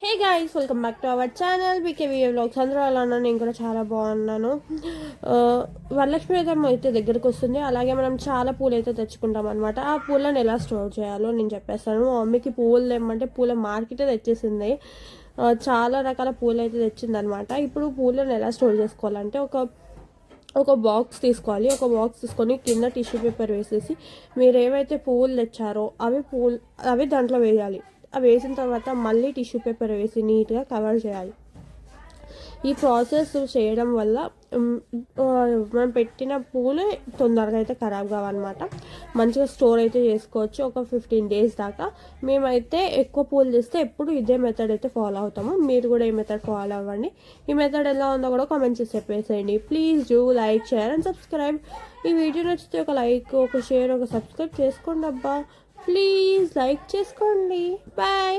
Hey guys, welcome back to our channel BKVA vlogs. అందరూ అలా ఉన్నాను, నేను కూడా చాలా బాగున్నాను. వరలక్ష్మి వ్రతం అయితే దగ్గరకు వస్తుంది. అలాగే మనం చాలా పూలు అయితే తెచ్చుకుంటాం అనమాట. ఆ పూలను ఎలా స్టోర్ చేయాలో నేను చెప్పేస్తాను. మా మమ్మీకి పూలు తెమ్మంటే పూల మార్కెటే తెచ్చేసింది. చాలా రకాల పూలు అయితే తెచ్చింది అనమాట. ఇప్పుడు పూలను ఎలా స్టోర్ చేసుకోవాలంటే ఒక బాక్స్ తీసుకోవాలి. ఒక బాక్స్ తీసుకొని కింద టిష్యూ పేపర్ వేసేసి మీరు ఏవైతే పువ్వులు తెచ్చారో అవి దాంట్లో వేయాలి. అవి వేసిన తర్వాత మళ్ళీ టిష్యూ పేపర్ వేసి నీట్గా కవర్ చేయాలి. ఈ ప్రాసెస్ చేయడం వల్ల మనం పెట్టిన పూలు తొందరగా అయితే ఖరాబ్ కావన్నమాట. మంచిగా స్టోర్ అయితే చేసుకోవచ్చు ఒక 15 days దాకా. మేమైతే ఎక్కువ పూలు తెస్తే ఎప్పుడు ఇదే మెథడ్ అయితే ఫాలో అవుతాము. మీరు కూడా ఈ మెథడ్ ఫాలో అవ్వండి. ఈ మెథడ్ ఎలా ఉందో కూడా కామెంట్ చేసి చెప్పేసేయండి. Please do like, share and subscribe. ఈ వీడియో నచ్చితే ఒక లైక్, ఒక షేర్, ఒక సబ్స్క్రైబ్ చేసుకోండి అబ్బా. ప్లీజ్ లైక్ చేసుకోండి. బాయ్.